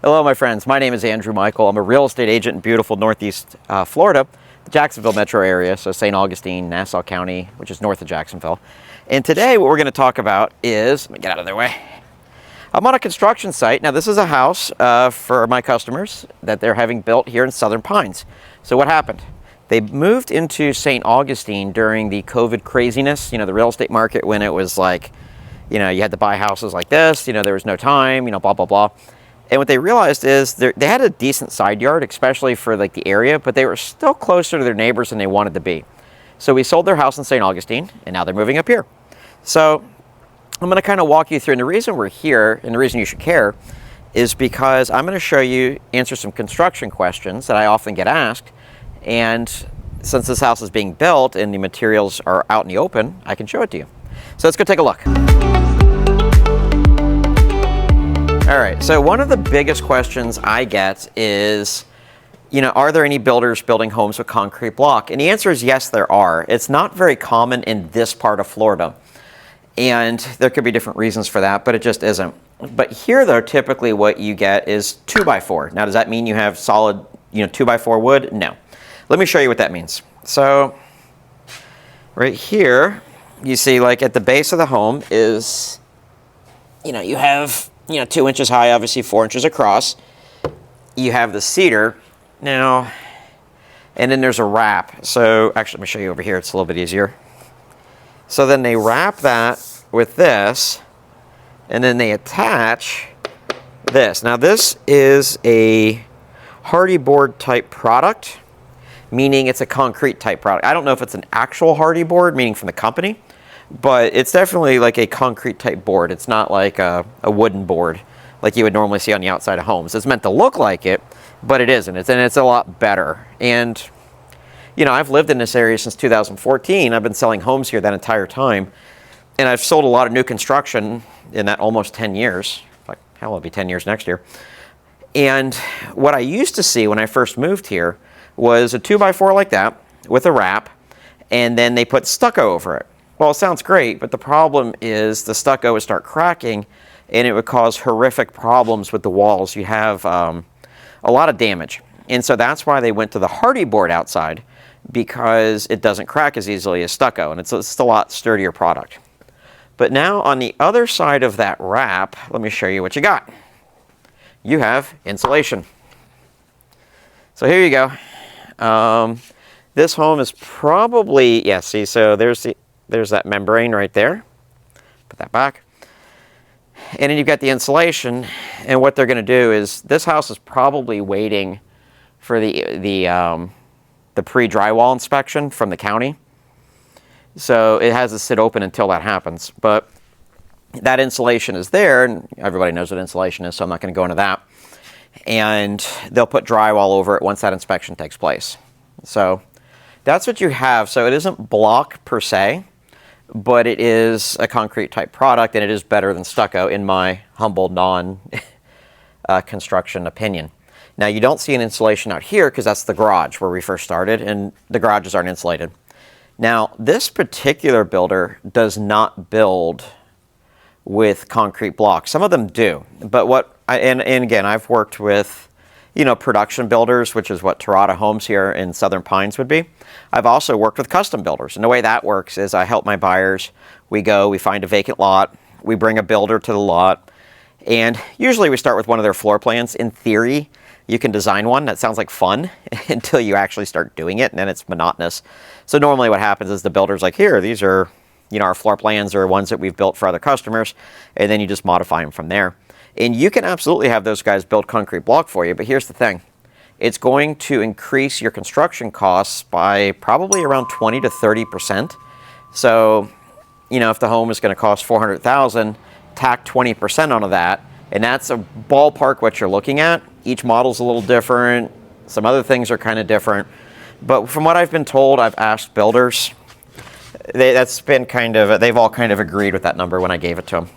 Hello, my friends. My name is Andrew Michael. I'm a real estate agent in beautiful Northeast Florida, the Jacksonville metro area, so St. Augustine, Nassau County, which is north of Jacksonville. And today what we're going to talk about is, let me get out of their way. I'm on a construction site. Now, this is a house for my customers that they're having built here in Southern Pines. So what happened? They moved into St. Augustine during the COVID craziness, the real estate market, when it was like, you had to buy houses like this, there was no time, blah, blah, blah. And what they realized is they had a decent side yard, especially for like the area, but they were still closer to their neighbors than they wanted to be. So we sold their house in St. Augustine, and now they're moving up here. So I'm going to kind of walk you through, and the reason we're here, and the reason you should care, is because I'm going to show you, answer some construction questions that I often get asked. And since this house is being built and the materials are out in the open, I can show it to you. So let's go take a look. All right, so one of the biggest questions I get is, are there any builders building homes with concrete block? And the answer is yes, there are. It's not very common in this part of Florida. And there could be different reasons for that, but it just isn't. But here, though, typically what you get is 2x4. Now, does that mean you have solid, 2x4 wood? No. Let me show you what that means. So right here, you see like at the base of the home is, you have 2 inches high, obviously 4 inches across. You have the cedar now, and then there's a wrap. So actually, let me show you over here. It's a little bit easier. So then they wrap that with this, and then they attach this. Now this is a hardy board type product, meaning it's a concrete type product. I don't know if it's an actual hardy board, meaning from the company, but it's definitely like a concrete type board. It's not like a wooden board like you would normally see on the outside of homes. It's meant to look like it, but it isn't. It's a lot better. And, I've lived in this area since 2014. I've been selling homes here that entire time. And I've sold a lot of new construction in that almost 10 years. Like, hell, it'll be 10 years next year. And what I used to see when I first moved here was a 2x4 like that with a wrap, and then they put stucco over it. Well, it sounds great, but the problem is the stucco would start cracking, and it would cause horrific problems with the walls. You have a lot of damage. And so that's why they went to the hardy board outside, because it doesn't crack as easily as stucco, and it's a lot sturdier product. But now on the other side of that wrap, let me show you what you got. You have insulation. So here you go. This home is probably, see, so there's that membrane right there. Put that back. And then you've got the insulation, and what they're going to do is, this house is probably waiting for the pre-drywall inspection from the county. So it has to sit open until that happens. But that insulation is there, and everybody knows what insulation is, so I'm not going to go into that. And they'll put drywall over it once that inspection takes place. So that's what you have. So it isn't block per se, but it is a concrete type product, and it is better than stucco in my humble non-construction opinion. Now, you don't see an insulation out here because that's the garage where we first started, and the garages aren't insulated. Now, this particular builder does not build with concrete blocks. Some of them do, but and again, I've worked with, production builders, which is what Terrata Homes here in Southern Pines would be. I've also worked with custom builders, and the way that works is I help my buyers. We find a vacant lot, we bring a builder to the lot, and usually we start with one of their floor plans. In theory, you can design one. That sounds like fun until you actually start doing it, and then it's monotonous. So normally what happens is the builder's like, here, these are, our floor plans are ones that we've built for other customers, and then you just modify them from there. And you can absolutely have those guys build concrete block for you, but here's the thing. It's going to increase your construction costs by probably around 20 to 30%. So, if the home is going to cost $400,000, tack 20% onto that, and that's a ballpark what you're looking at. Each model's a little different. Some other things are kind of different. But from what I've been told, I've asked builders, they've all kind of agreed with that number when I gave it to them.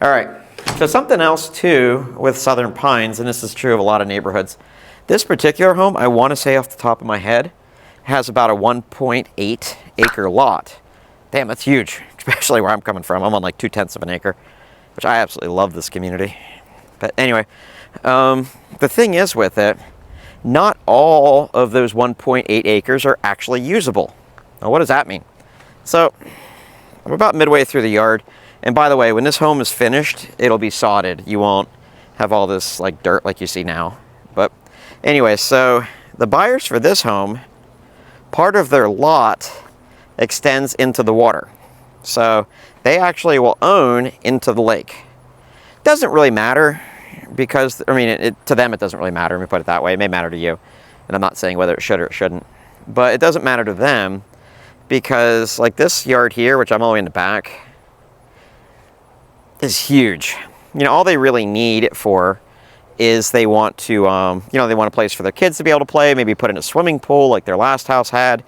All right. So something else too with Southern Pines, and this is true of a lot of neighborhoods. This particular home, I want to say off the top of my head, has about a 1.8 acre lot. Damn, that's huge, especially where I'm coming from. I'm on like 2/10 of an acre, which I absolutely love this community. But anyway, The thing is with it, not all of those 1.8 acres are actually usable. Now, what does that mean? So, I'm about midway through the yard, and by the way, when this home is finished, it'll be sodded. You won't have all this like dirt like you see now. But anyway, so the buyers for this home, part of their lot extends into the water. So they actually will own into the lake. Doesn't really matter because, I mean, to them it doesn't really matter. Let me put it that way. It may matter to you. And I'm not saying whether it should or it shouldn't. But it doesn't matter to them because like this yard here, which I'm all the way in the back, is huge. You know, all they really need it for is they want to, they want a place for their kids to be able to play, maybe put in a swimming pool like their last house had.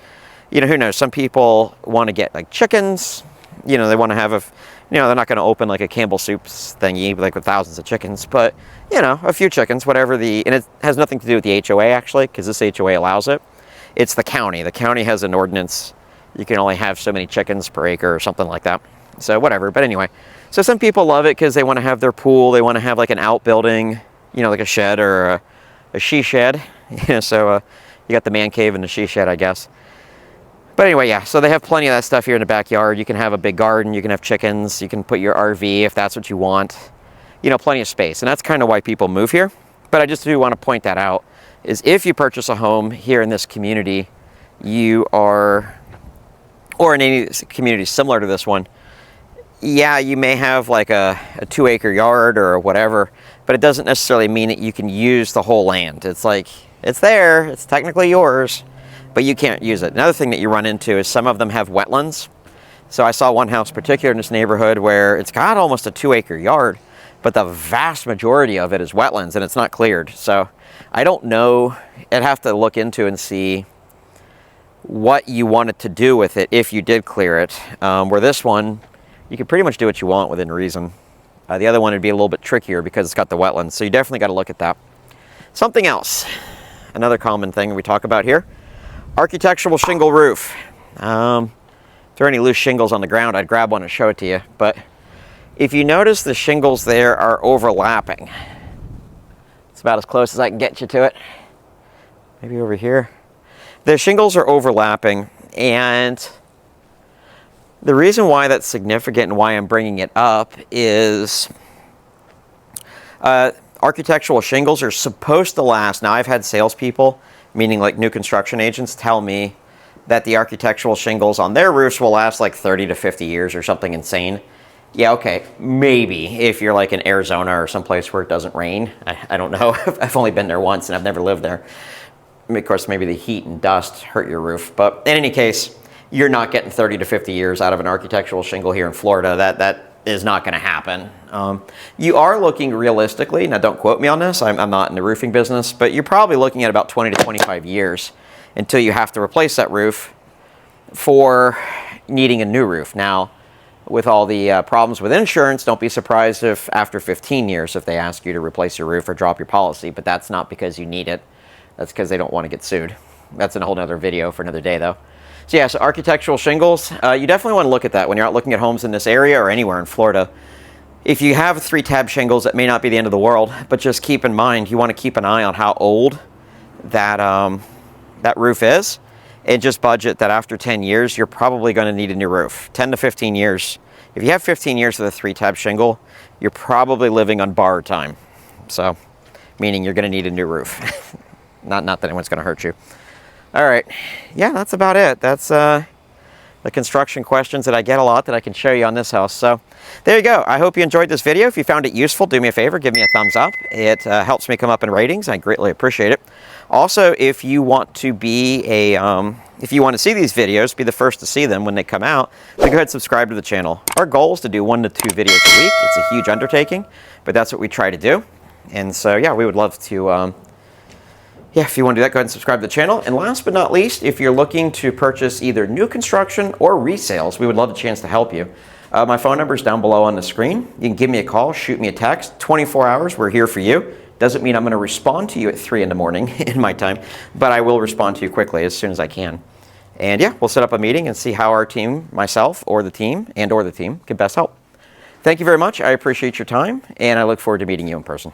You know, who knows? Some people want to get like chickens. You know, they want to have they're not going to open like a Campbell Soups thingy like with thousands of chickens, but you know, a few chickens, whatever and it has nothing to do with the HOA actually, because this HOA allows it. It's the county. The county has an ordinance. You can only have so many chickens per acre or something like that. So whatever. But anyway, so some people love it because they want to have their pool. They want to have like an outbuilding, you know, like a shed or a she shed. So you got the man cave and the she shed, I guess. But anyway, yeah, so they have plenty of that stuff here in the backyard. You can have a big garden, you can have chickens, you can put your RV if that's what you want. You know, plenty of space. And that's kind of why people move here. But I just do want to point that out, is if you purchase a home here in this community, or in any community similar to this one, yeah, you may have like a 2-acre yard or whatever, but it doesn't necessarily mean that you can use the whole land. It's like, it's there, it's technically yours, but you can't use it. Another thing that you run into is some of them have wetlands. So I saw one house particular in this neighborhood where it's got almost a 2-acre yard, but the vast majority of it is wetlands and it's not cleared. So I don't know, I'd have to look into and see what you wanted to do with it if you did clear it. Where this one, you can pretty much do what you want within reason. The other one would be a little bit trickier because it's got the wetlands, so you definitely got to look at that. Something else, another common thing we talk about here, architectural shingle roof. If there are any loose shingles on the ground, I'd grab one and show it to you. But if you notice the shingles there are overlapping, it's about as close as I can get you to it. Maybe over here. The shingles are overlapping, and the reason why that's significant and why I'm bringing it up is architectural shingles are supposed to last. Now, I've had salespeople, meaning like new construction agents, tell me that the architectural shingles on their roofs will last like 30 to 50 years or something insane. Yeah, okay, maybe if you're like in Arizona or someplace where it doesn't rain. I don't know. I've only been there once and I've never lived there. Of course, maybe the heat and dust hurt your roof. But in any case, you're not getting 30 to 50 years out of an architectural shingle here in Florida. That is not going to happen. You are looking realistically, now don't quote me on this, I'm not in the roofing business, but you're probably looking at about 20 to 25 years until you have to replace that roof for needing a new roof. Now, with all the problems with insurance, don't be surprised if after 15 years, if they ask you to replace your roof or drop your policy, but that's not because you need it. That's because they don't want to get sued. That's in a whole nother video for another day though. So yeah, so architectural shingles, you definitely want to look at that when you're out looking at homes in this area or anywhere in Florida. If you have 3-tab shingles, that may not be the end of the world, but just keep in mind, you want to keep an eye on how old that, that roof is, and just budget that after 10 years, you're probably going to need a new roof. 10 to 15 years. If you have 15 years with a 3-tab shingle, you're probably living on borrowed time. So, meaning you're going to need a new roof. Not that anyone's going to hurt you. All right, yeah, that's about it. That's the construction questions that I get a lot that I can show you on this house. So there you go. I hope you enjoyed this video. If you found it useful, do me a favor, give me a thumbs up. It helps me come up in ratings. I greatly appreciate it. Also, if you want to be if you want to see these videos, be the first to see them when they come out, then go ahead and subscribe to the channel. Our goal is to do 1 to 2 videos a week. It's a huge undertaking, but that's what we try to do. And so, yeah, we would love to yeah, if you want to do that, go ahead and subscribe to the channel. And last but not least, if you're looking to purchase either new construction or resales, we would love a chance to help you. My phone number is down below on the screen. You can give me a call, shoot me a text. 24 hours, we're here for you. Doesn't mean I'm going to respond to you at 3 in the morning in my time, but I will respond to you quickly as soon as I can. And yeah, we'll set up a meeting and see how our team, myself or the team, can best help. Thank you very much. I appreciate your time, and I look forward to meeting you in person.